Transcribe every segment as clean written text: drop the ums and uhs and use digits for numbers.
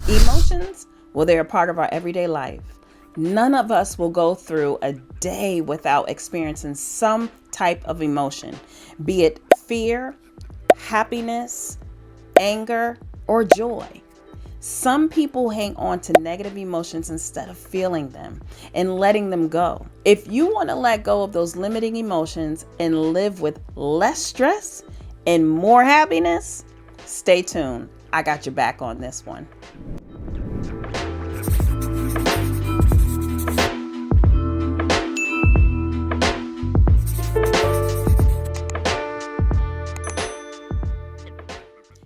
Emotions, well, they're a part of our everyday life. None of us will go through a day without experiencing some type of emotion, be it fear, happiness, anger, or joy. Some people hang on to negative emotions instead of feeling them and letting them go. If you want to let go of those limiting emotions and live with less stress and more happiness, stay tuned. I got your back on this one.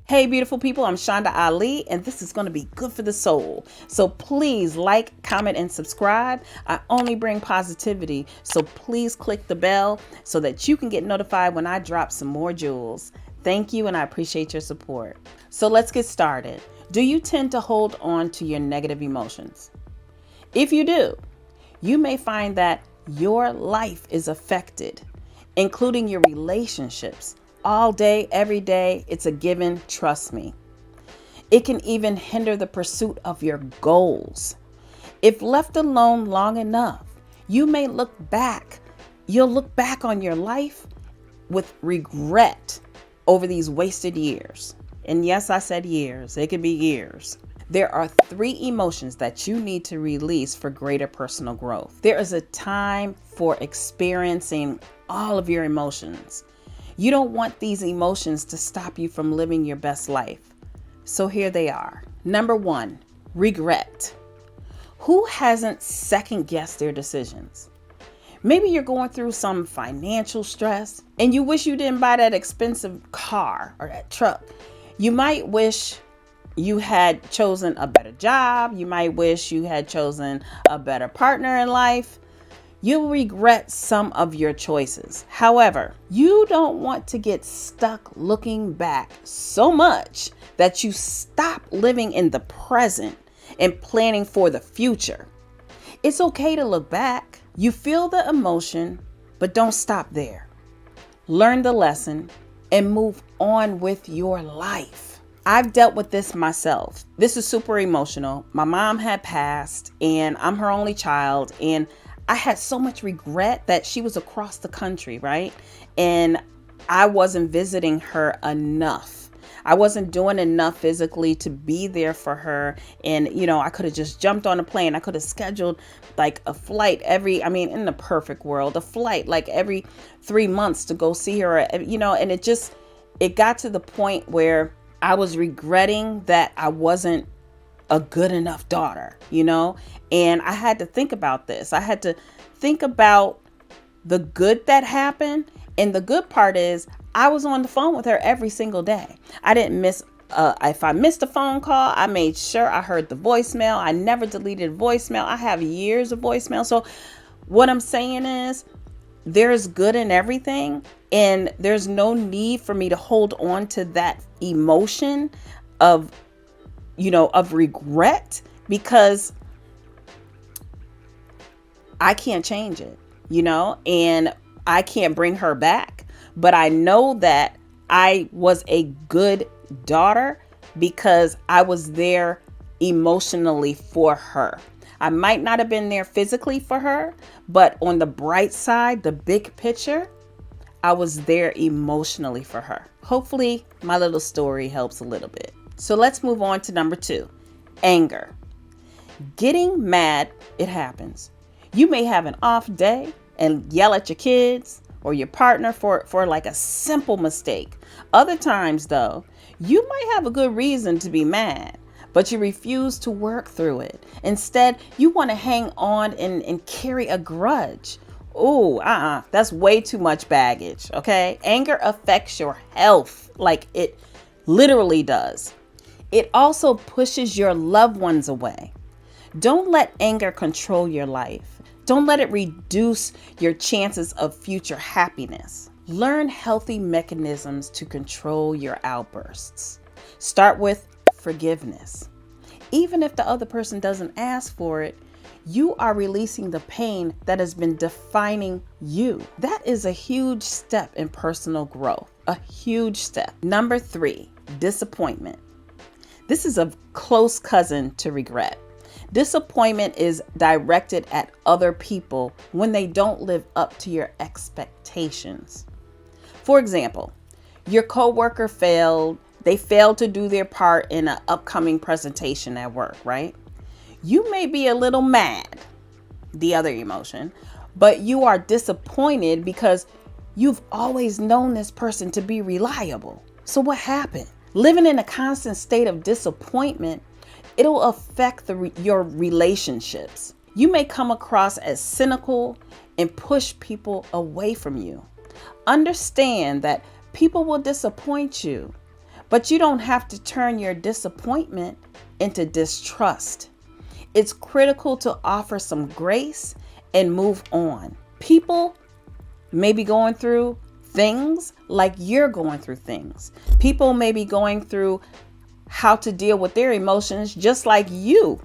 Hey, beautiful people, I'm Shonda Ali, and this is going to be good for the soul. So please like, comment, and subscribe. I only bring positivity, so please click the bell so that you can get notified when I drop some more jewels. Thank you, and I appreciate your support. So let's get started. Do you tend to hold on to your negative emotions? If you do, you may find that your life is affected, including your relationships. All day, every day, it's a given, trust me. It can even hinder the pursuit of your goals. If left alone long enough, you may look back. You'll look back on your life with regret over these wasted years. And yes, I said years. It could be years. There are 3 emotions that you need to release for greater personal growth. There is a time for experiencing all of your emotions. You don't want these emotions to stop you from living your best life. So here they are. Number 1, regret. Who hasn't second guessed their decisions? Maybe you're going through some financial stress and you wish you didn't buy that expensive car or that truck. You might wish you had chosen a better job. You might wish you had chosen a better partner in life. You'll regret some of your choices. However, you don't want to get stuck looking back so much that you stop living in the present and planning for the future. It's okay to look back. You feel the emotion, but don't stop there. Learn the lesson and move on with your life. I've dealt with this myself. This is super emotional. My mom had passed and I'm her only child, and I had so much regret that she was across the country, right? And I wasn't visiting her enough. I wasn't doing enough physically to be there for her. And, I could have just jumped on a plane. I could have scheduled like a flight in the perfect world, a flight like every 3 months to go see her, and it got to the point where I was regretting that I wasn't a good enough daughter, and I had to think about this. I had to think about the good that happened. And the good part is I was on the phone with her every single day. I didn't miss, if I missed a phone call, I made sure I heard the voicemail. I never deleted voicemail. I have years of voicemail. So what I'm saying is there's good in everything, and there's no need for me to hold on to that emotion of regret, because I can't change it, and I can't bring her back. But I know that I was a good daughter because I was there emotionally for her. I might not have been there physically for her, but on the bright side, the big picture, I was there emotionally for her. Hopefully my little story helps a little bit. So let's move on to number 2, anger. Getting mad, it happens. You may have an off day and yell at your kids or your partner for like a simple mistake. Other times though, you might have a good reason to be mad, but you refuse to work through it. Instead, you want to hang on and carry a grudge. That's way too much baggage, okay? Anger affects your health like it literally does. It also pushes your loved ones away. Don't let anger control your life. Don't let it reduce your chances of future happiness. Learn healthy mechanisms to control your outbursts. Start with forgiveness. Even if the other person doesn't ask for it, you are releasing the pain that has been defining you. That is a huge step in personal growth, a huge step. Number 3, disappointment. This is a close cousin to regret. Disappointment is directed at other people when they don't live up to your expectations. For example, your coworker failed. They failed to do their part in an upcoming presentation at work, right? You may be a little mad, the other emotion, but you are disappointed because you've always known this person to be reliable. So what happened? Living in a constant state of disappointment, it'll affect your relationships. You may come across as cynical and push people away from you. Understand that people will disappoint you, but you don't have to turn your disappointment into distrust. It's critical to offer some grace and move on. People may be going through things like you're going through things. People may be going through how to deal with their emotions just like you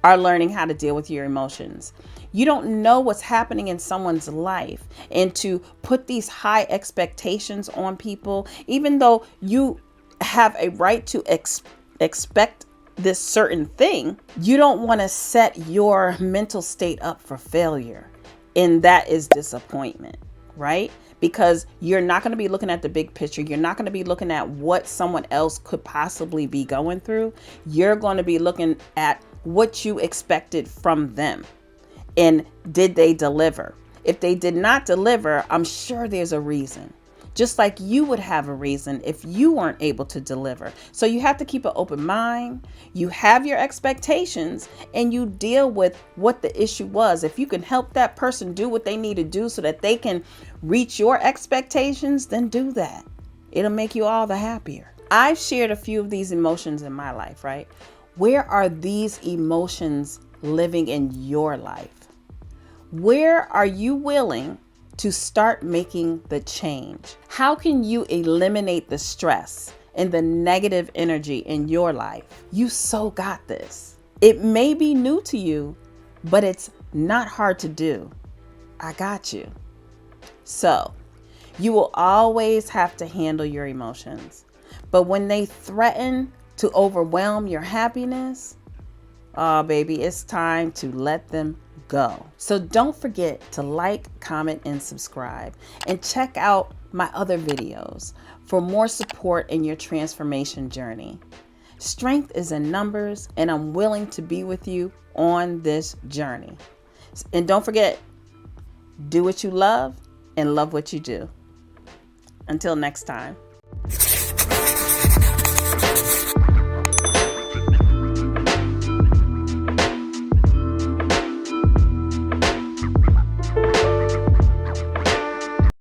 are learning how to deal with your emotions. You don't know what's happening in someone's life, and to put these high expectations on people, even though you have a right to expect this certain thing, you don't want to set your mental state up for failure. And that is disappointment, right? Because you're not going to be looking at the big picture. You're not going to be looking at what someone else could possibly be going through. You're going to be looking at what you expected from them. And did they deliver? If they did not deliver, I'm sure there's a reason. Just like you would have a reason if you weren't able to deliver. So you have to keep an open mind. You have your expectations and you deal with what the issue was. If you can help that person do what they need to do so that they can reach your expectations, then do that. It'll make you all the happier. I've shared a few of these emotions in my life, right? Where are these emotions living in your life? Where are you willing to start making the change? How can you eliminate the stress and the negative energy in your life? You so got this. It may be new to you, but it's not hard to do. I got you. So you will always have to handle your emotions, but when they threaten to overwhelm your happiness, oh baby, it's time to let them go. So don't forget to like, comment, and subscribe, and check out my other videos for more support in your transformation journey. Strength is in numbers, and I'm willing to be with you on this journey. And don't forget, do what you love and love what you do. Until next time.